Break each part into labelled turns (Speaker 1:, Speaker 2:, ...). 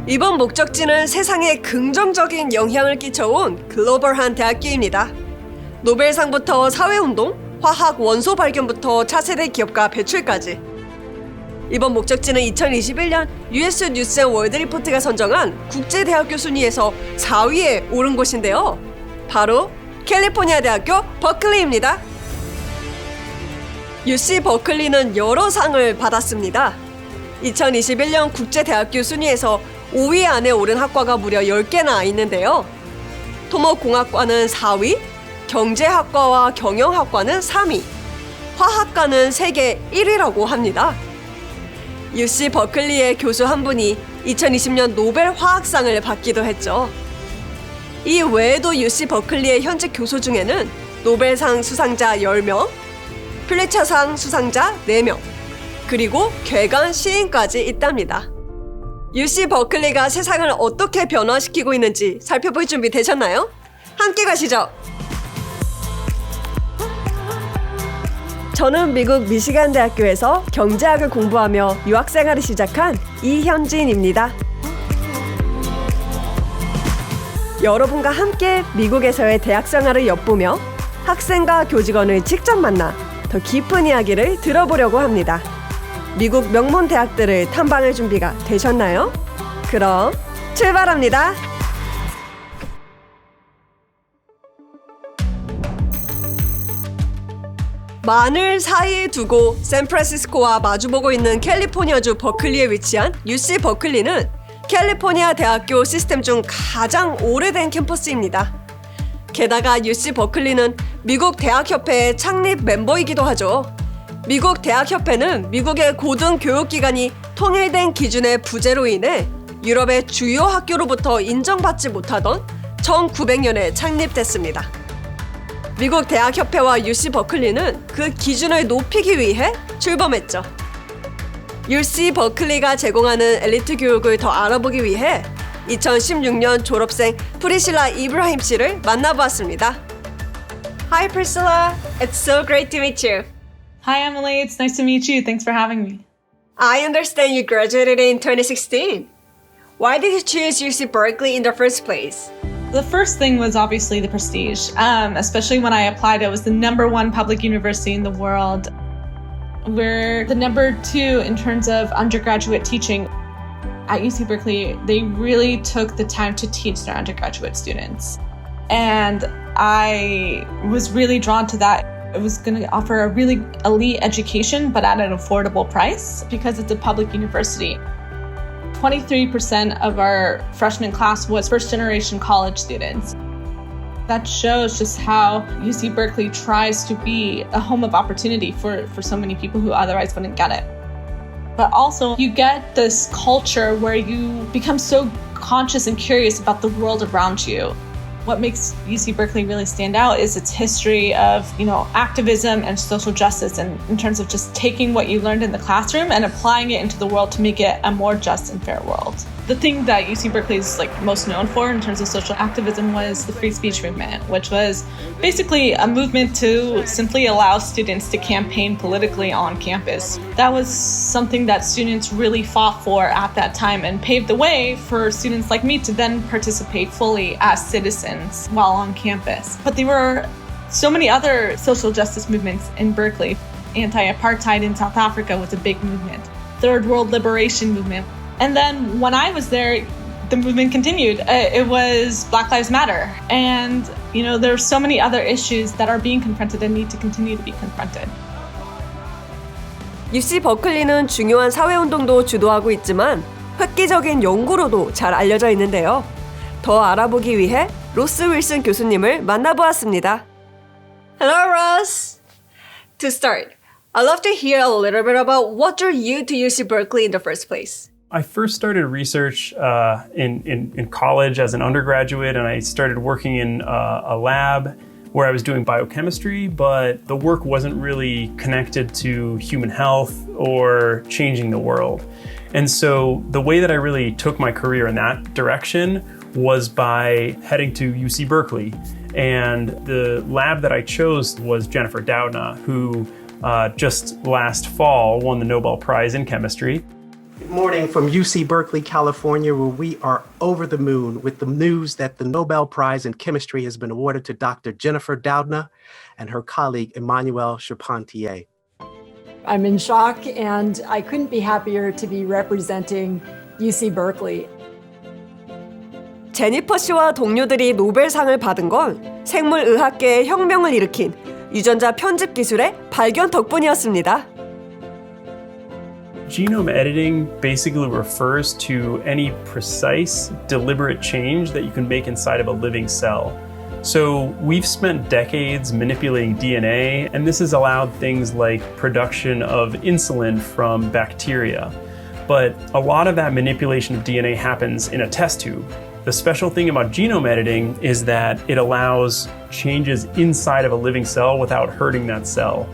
Speaker 1: 이번 목적지는 세상에 긍정적인 영향을 끼쳐온 글로벌한 대학교입니다. 노벨상부터 사회운동, 화학 원소 발견부터 차세대 기업가 배출까지. 이번 목적지는 2021년 US 뉴스 앤 월드 리포트가 선정한 국제대학교 순위에서 4위에 오른 곳인데요. 바로 캘리포니아 대학교 버클리입니다. UC 버클리는 여러 상을 받았습니다. 2021년 국제대학교 순위에서 5위 안에 오른 학과가 무려 10개나 있는데요. 토목공학과는 4위, 경제학과와 경영학과는 3위, 화학과는 세계 1위라고 합니다. UC 버클리의 교수 한 분이 2020년 노벨 화학상을 받기도 했죠. 이 외에도 UC 버클리의 현직 교수 중에는 노벨상 수상자 10명, 퓰리처상 수상자 4명, 그리고 괴간 시인까지 있답니다. UC 버클리가 세상을 어떻게 변화시키고 있는지 살펴볼 준비 되셨나요? 함께 가시죠. 저는 미국 미시간 대학교에서 경제학을 공부하며 유학생활을 시작한 이현진입니다. 여러분과 함께 미국에서의 대학생활을 엿보며 학생과 교직원을 직접 만나 더 깊은 이야기를 들어보려고 합니다. 미국 명문 대학들을 탐방할 준비가 되셨나요? 그럼 출발합니다. 만을 사이에 두고 샌프란시스코와 마주보고 있는 캘리포니아주 버클리에 위치한 UC 버클리는 캘리포니아 대학교 시스템 중 가장 오래된 캠퍼스입니다. 게다가 UC 버클리는 미국 대학협회의 창립 멤버이기도 하죠. 미국 대학협회는 미국의 고등교육기관이 통일된 기준의 부재로 인해 유럽의 주요 학교로부터 인정받지 못하던 1900년에 창립됐습니다. 미국 대학협회와 UC 버클리는 그 기준을 높이기 위해 출범했죠. UC 버클리가 제공하는 엘리트 교육을 더 알아보기 위해 2016년 졸업생 프리실라 이브라힘 씨를 만나보았습니다. Hi Priscilla, it's so great to meet you.
Speaker 2: Hi Emily, it's nice to meet you. Thanks for having me.
Speaker 1: I understand you graduated in 2016. Why did you choose UC Berkeley in the first place?
Speaker 2: The first thing was obviously the prestige. Especially when I applied, it was the #1 public university in the world. We're the #2 in terms of undergraduate teaching. At UC Berkeley, they really took the time to teach their undergraduate students. And I was really drawn to that. It was going to offer a really elite education, but at an affordable price because it's a public university. 23% of our freshman class was first-generation college students. That shows just how UC Berkeley tries to be a home of opportunity for so many people who otherwise wouldn't get it. But also, you get this culture where you become so conscious and curious about the world around you. What makes UC Berkeley really stand out is its history of, activism and social justice, and in terms of just taking what you learned in the classroom and applying it into the world to make it a more just and fair world. The thing that UC Berkeley is most known for in terms of social activism was the free speech movement, which was basically a movement to simply allow students to campaign politically on campus. That was something that students really fought for at that time and paved the way for students like me to then participate fully as citizens while on campus. But there were so many other social justice movements in Berkeley. Anti-apartheid in South Africa was a big movement. Third World Liberation movement. And then when I was there, the movement continued. It was Black Lives Matter. And, there are so many other issues that are being confronted and need to continue to be confronted.
Speaker 1: UC 버클리는 중요한 사회운동도 주도하고 있지만 획기적인 연구로도 잘 알려져 있는데요. 더 알아보기 위해 로스 윌슨 교수님을 만나보았습니다. Hello, Ross. To start, I'd love to hear a little bit about what drew you to UC Berkeley in the first place.
Speaker 3: I first started research in college as an undergraduate, and I started working in a lab where I was doing biochemistry, but the work wasn't really connected to human health or changing the world. And so the way that I really took my career in that direction was by heading to UC Berkeley. And the lab that I chose was Jennifer Doudna, who just last fall won the Nobel Prize in chemistry.
Speaker 4: Good morning from UC Berkeley, California, where we are over the moon with the news that the Nobel Prize in Chemistry has been awarded to Dr. Jennifer Doudna and her colleague Emmanuelle Charpentier.
Speaker 5: I'm in shock, and I couldn't be happier to be representing UC Berkeley.
Speaker 1: 제니퍼 씨와 동료들이 노벨상을 받은 건 생물의학계의 혁명을 일으킨 유전자 편집 기술의 발견 덕분이었습니다.
Speaker 3: Genome editing basically refers to any precise, deliberate change that you can make inside of a living cell. So we've spent decades manipulating DNA, and this has allowed things like production of insulin from bacteria. But a lot of that manipulation of DNA happens in a test tube. The special thing about genome editing is that it allows changes inside of a living cell without hurting that cell.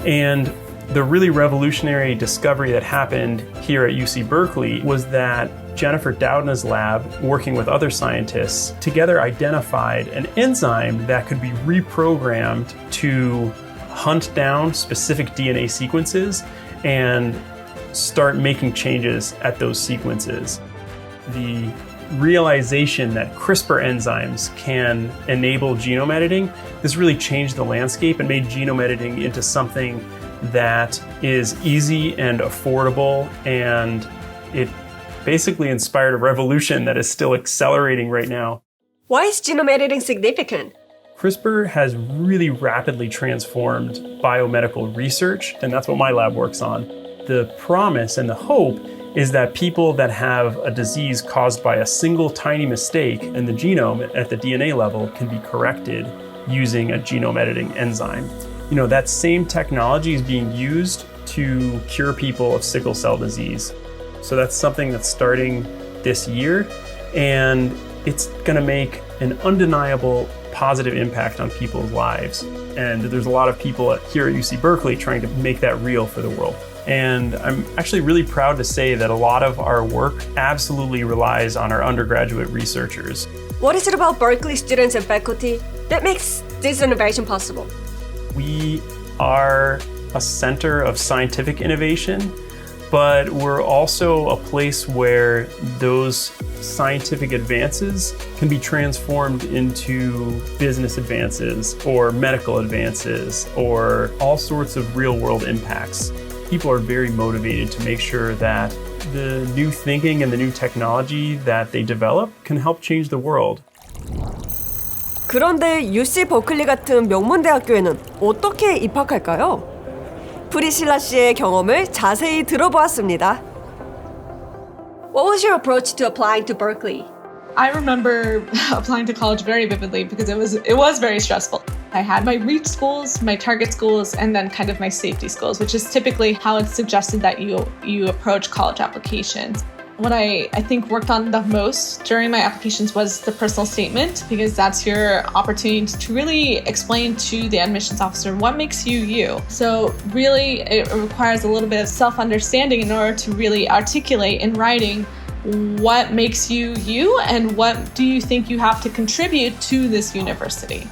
Speaker 3: And the really revolutionary discovery that happened here at UC Berkeley was that Jennifer Doudna's lab, working with other scientists, together identified an enzyme that could be reprogrammed to hunt down specific DNA sequences and start making changes at those sequences. The realization that CRISPR enzymes can enable genome editing, this really changed the landscape and made genome editing into something that is easy and affordable, and it basically inspired a revolution that is still accelerating right now.
Speaker 1: Why is genome editing significant?
Speaker 3: CRISPR has really rapidly transformed biomedical research, and that's what my lab works on. The promise and the hope is that people that have a disease caused by a single tiny mistake in the genome at the DNA level can be corrected using a genome editing enzyme. You know, that same technology is being used to cure people of sickle cell disease. So that's something that's starting this year, and it's gonna make an undeniable positive impact on people's lives. And there's a lot of people here at UC Berkeley trying to make that real for the world. And I'm actually really proud to say that a lot of our work absolutely relies on our undergraduate researchers.
Speaker 1: What is it about Berkeley students and faculty that makes this innovation possible?
Speaker 3: We are a center of scientific innovation, but we're also a place where those scientific advances can be transformed into business advances or medical advances or all sorts of real-world impacts. People are very motivated to make sure that the new thinking and the new technology that they develop can help change the world.
Speaker 1: 그런데 UC 버클리 같은 명문대학교에는 어떻게 입학할까요? 프리실라 씨의 경험을 자세히 들어보았습니다. What was your approach to applying to Berkeley?
Speaker 2: I remember applying to college very vividly because it was very stressful. I had my reach schools, my target schools, and then kind of my safety schools, which is typically how it's suggested that you approach college applications. What I think worked on the most during my applications was the personal statement, because that's your opportunity to really explain to the admissions officer what makes you you. So really it requires a little bit of self-understanding in order to really articulate in writing what makes you you and what do you think you have to contribute to this university.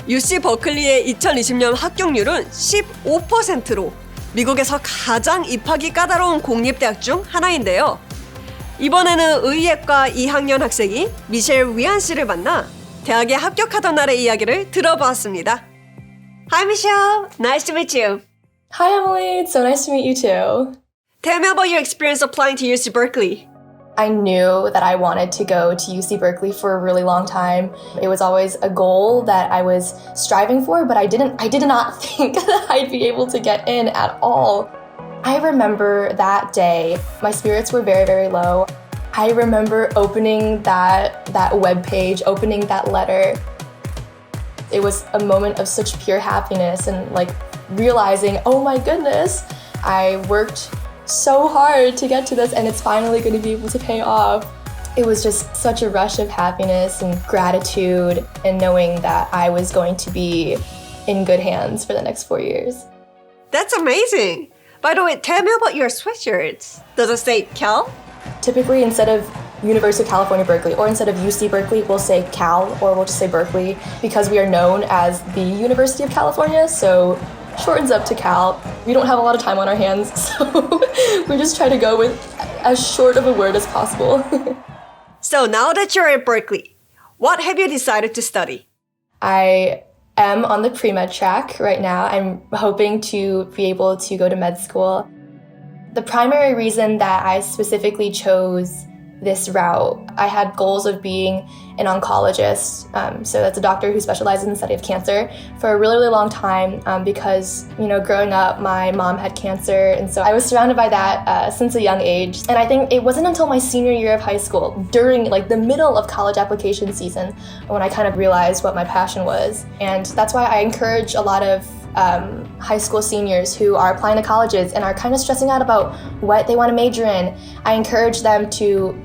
Speaker 1: UC 버클리의 2020년 합격률은 15%로 미국에서 가장 입학이 까다로운 공립대학 중 하나인데요. 이번에는 의예과 2학년 학생이 미셸 위안 씨를 만나 대학에 합격하던 날의 이야기를 들어보았습니다. Hi Michelle, nice to meet you.
Speaker 6: Hi Emily, it's so nice to meet you too.
Speaker 1: Tell me about your experience applying to UC Berkeley.
Speaker 6: I knew that I wanted to go to UC Berkeley for a really long time. It was always a goal that I was striving for, but I did not think that I'd be able to get in at all. I remember that day, my spirits were very, very low. I remember opening that webpage, opening that letter. It was a moment of such pure happiness and like realizing, oh my goodness, I worked so hard to get to this and it's finally going to be able to pay off. It was just such a rush of happiness and gratitude and knowing that I was going to be in good hands for the next 4 years.
Speaker 1: That's amazing. By the way, tell me about your sweatshirts. Does it say Cal?
Speaker 6: Typically, instead of University of California, Berkeley, or instead of UC Berkeley, we'll say Cal, or we'll just say Berkeley, because we are known as the University of California. So shortens up to Cal. We don't have a lot of time on our hands, so we just try to go with as short of a word as possible.
Speaker 1: So now that you're at Berkeley, what have you decided to study?
Speaker 6: I am on the pre-med track right now. I'm hoping to be able to go to med school. The primary reason that I specifically chose this route, I had goals of being an oncologist. So that's a doctor who specializes in the study of cancer for a really, really long time because, growing up, my mom had cancer. And so I was surrounded by that since a young age. And I think it wasn't until my senior year of high school, during the middle of college application season, when I kind of realized what my passion was. And that's why I encourage a lot of high school seniors who are applying to colleges and are kind of stressing out about what they want to major in. I encourage them to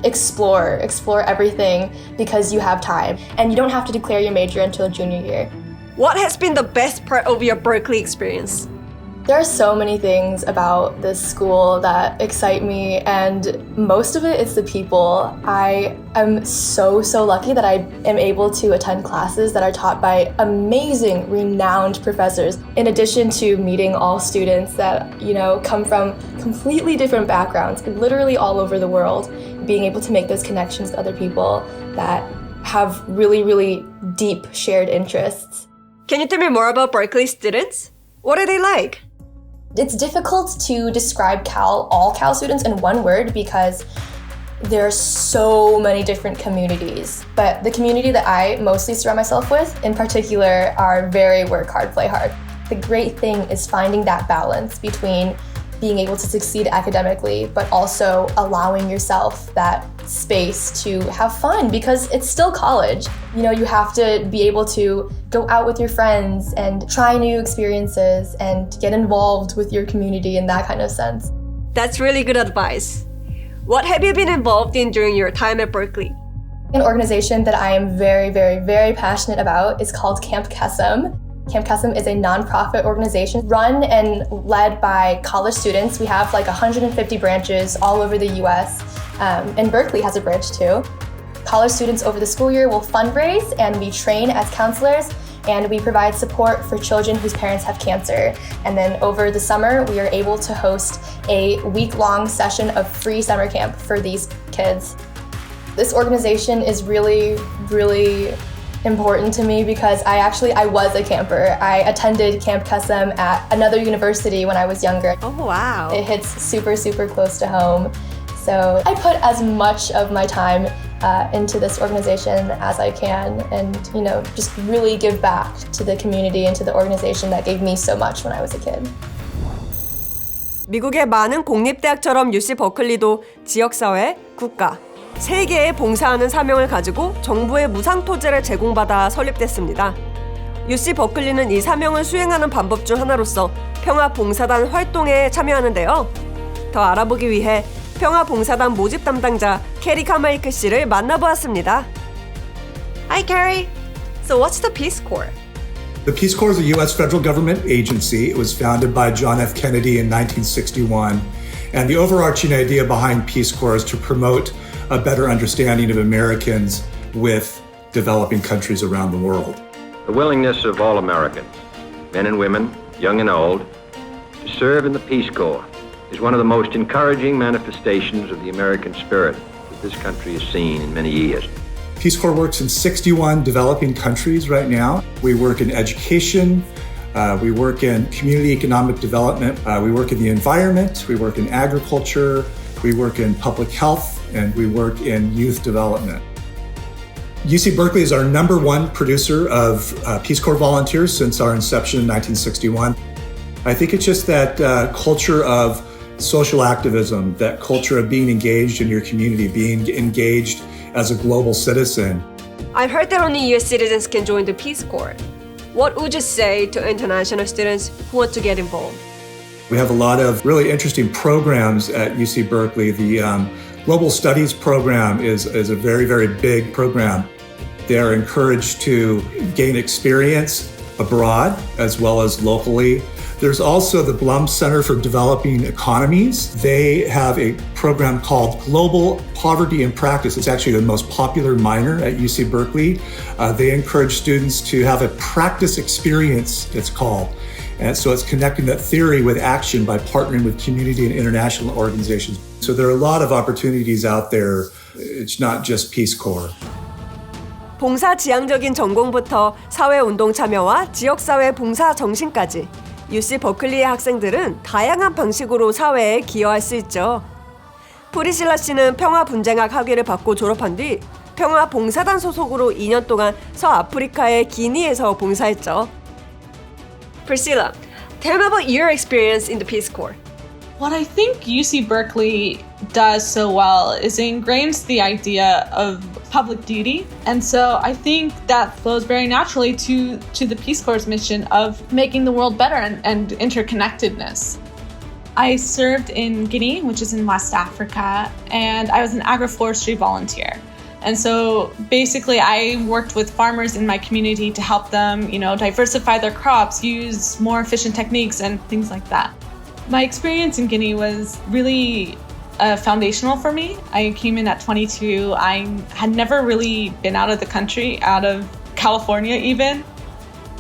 Speaker 6: explore everything because you have time and you don't have to declare your major until junior year.
Speaker 1: What has been the best part of your Berkeley experience?
Speaker 6: There are so many things about this school that excite me, and most of it is the people. I am so lucky that I am able to attend classes that are taught by amazing, renowned professors, in addition to meeting all students that, come from completely different backgrounds, literally all over the world, being able to make those connections with other people that have really, really deep shared interests.
Speaker 1: Can you tell me more about Berkeley students? What are they like?
Speaker 6: It's difficult to describe all Cal students in one word because there are so many different communities. But the community that I mostly surround myself with, in particular, are very work hard, play hard. The great thing is finding that balance between being able to succeed academically, but also allowing yourself that space to have fun because it's still college. You have to be able to go out with your friends and try new experiences and get involved with your community in that kind of sense.
Speaker 1: That's really good advice. What have you been involved in during your time at Berkeley?
Speaker 6: An organization that I am very, very, very passionate about is called Camp Kesem. Camp Kesem is a nonprofit organization run and led by college students. We have 150 branches all over the US, and Berkeley has a branch too. College students over the school year will fundraise and we train as counselors, and we provide support for children whose parents have cancer. And then over the summer, we are able to host a week-long session of free summer camp for these kids. This organization is really, really important to me because I was a camper. I attended Camp Kesem at another university when I was younger.
Speaker 1: Oh, wow.
Speaker 6: It hits super, super close to home. So I put as much of my time into this organization as I can and, just really give back to the community and to the organization that gave me so much when I was a kid.
Speaker 1: 미국의 많은 공립대학처럼 UC 버클리도 지역사회, 국가, 세계에 봉사하는 사명을 가지고 정부의 무상 토지를 제공받아 설립됐습니다. UC 버클리는 이 사명을 수행하는 방법 중 하나로서 평화봉사단 활동에 참여하는데요. 더 알아보기 위해 평화봉사단 모집 담당자 캐리 카마이클 씨를 만나보았습니다. Hi, Carrie. So what's the Peace Corps?
Speaker 7: The Peace Corps is a U.S. federal government agency. It was founded by John F. Kennedy in 1961. And the overarching idea behind Peace Corps is to promote a better understanding of Americans with developing countries around the world.
Speaker 8: The willingness of all Americans, men and women, young and old, to serve in the Peace Corps is one of the most encouraging manifestations of the American spirit that this country has seen in many years.
Speaker 7: Peace Corps works in 61 developing countries right now. We work in education, we work in community economic development, we work in the environment, we work in agriculture, we work in public health, and we work in youth development. UC Berkeley is our #1 producer of Peace Corps volunteers since our inception in 1961. I think it's just that culture of social activism, that culture of being engaged in your community, being engaged as a global citizen.
Speaker 1: I've heard that only US citizens can join the Peace Corps. What would you say to international students who want to get involved?
Speaker 7: We have a lot of really interesting programs at UC Berkeley. The Global Studies program is a very, very big program. They are encouraged to gain experience abroad as well as locally. There's also the Blum Center for Developing Economies. They have a program called Global Poverty in Practice. It's actually the most popular minor at UC Berkeley. They encourage students to have a practice experience, it's called. And so it's connecting that theory with action by partnering with community and international organizations. So there are a lot of opportunities out there. It's not just Peace Corps.
Speaker 1: 봉사 지향적인 전공부터 사회운동 참여와 지역사회 봉사 정신까지 UC 버클리의 학생들은 다양한 방식으로 사회에 기여할 수 있죠. 프리실라 씨는 평화분쟁학 학위를 받고 졸업한 뒤 평화봉사단 소속으로 2년 동안 서아프리카의 기니에서 봉사했죠. Priscilla, tell me about your experience in the Peace Corps.
Speaker 2: What I think UC Berkeley does so well is it ingrains the idea of public duty. And so I think that flows very naturally to the Peace Corps' mission of making the world better and interconnectedness. I served in Guinea, which is in West Africa, and I was an agroforestry volunteer. And so basically I worked with farmers in my community to help them, diversify their crops, use more efficient techniques and things like that. My experience in Guinea was really foundational for me. I came in at 22. I had never really been out of the country, out of California even.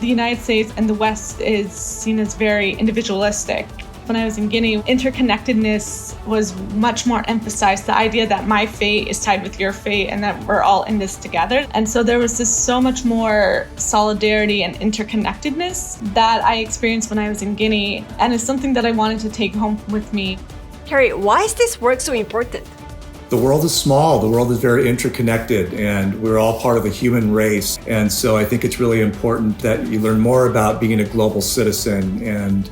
Speaker 2: The United States and the West is seen as very individualistic. When I was in Guinea, interconnectedness was much more emphasized. The idea that my fate is tied with your fate and that we're all in this together. And so there was this so much more solidarity and interconnectedness that I experienced when I was in Guinea. And it's something that I wanted to take home with me.
Speaker 1: Carrie, why is this work so important?
Speaker 7: The world is small, the world is very interconnected, and we're all part of the human race. And so I think it's really important that you learn more about being a global citizen, and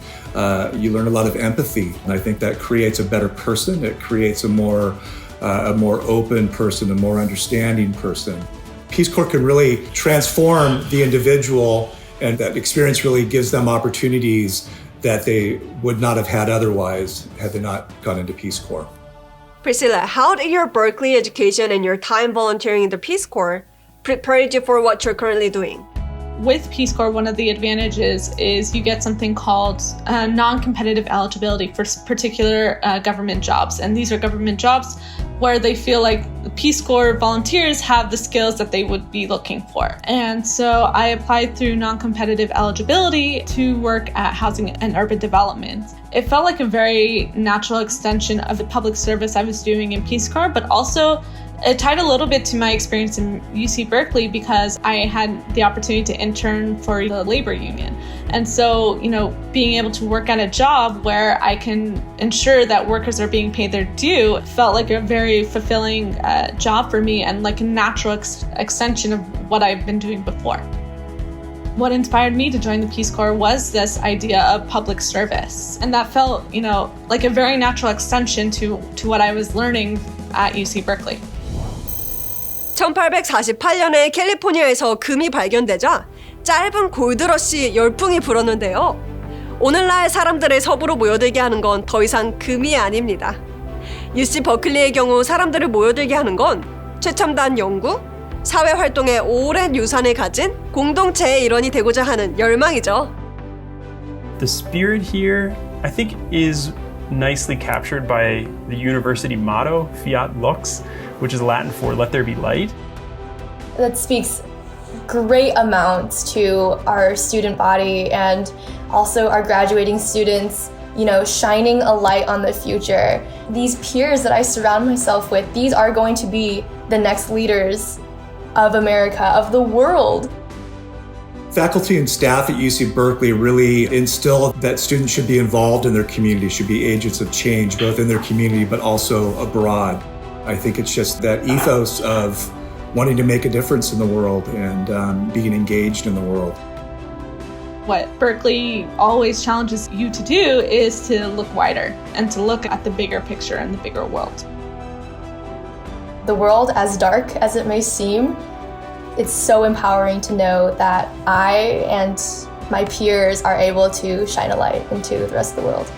Speaker 7: you learn a lot of empathy. And I think that creates a better person. It creates a more open person, a more understanding person. Peace Corps can really transform the individual, and that experience really gives them opportunities that they would not have had otherwise had they not gone into Peace Corps.
Speaker 1: Priscilla, how did your Berkeley education and your time volunteering in the Peace Corps prepare you for what you're currently doing?
Speaker 2: With Peace Corps, one of the advantages is you get something called non-competitive eligibility for particular government jobs. And these are government jobs where they feel like the Peace Corps volunteers have the skills that they would be looking for. And so I applied through non-competitive eligibility to work at Housing and Urban Development. It felt like a very natural extension of the public service I was doing in Peace Corps, but also it tied a little bit to my experience in UC Berkeley because I had the opportunity to intern for the labor union. And so, being able to work at a job where I can ensure that workers are being paid their due felt like a very fulfilling job for me and like a natural extension of what I've been doing before. What inspired me to join the Peace Corps was this idea of public service. And that felt, like a very natural extension to what I was learning at UC Berkeley.
Speaker 1: 1848년에 캘리포니아에서 금이 발견되자 짧은 골드러시 열풍이 불었는데요. 오늘날 사람들을 서부로 모여들게 하는 건 더 이상 금이 아닙니다. UC 버클리의 경우 사람들을 모여들게 하는 건 최첨단 연구, 사회활동의 오랜 유산을 가진 공동체의 일원이 되고자 하는 열망이죠.
Speaker 3: The spirit here, I think, is nicely captured by the university motto, Fiat Lux, which is Latin for let there be light.
Speaker 6: That speaks great amounts to our student body and also our graduating students, shining a light on the future. These peers that I surround myself with, these are going to be the next leaders of America, of the world.
Speaker 7: Faculty and staff at UC Berkeley really instill that students should be involved in their community, should be agents of change, both in their community but also abroad. I think it's just that ethos of wanting to make a difference in the world and being engaged in the world.
Speaker 2: What Berkeley always challenges you to do is to look wider and to look at the bigger picture and the bigger world.
Speaker 6: The world, as dark as it may seem, it's so empowering to know that I and my peers are able to shine a light into the rest of the world.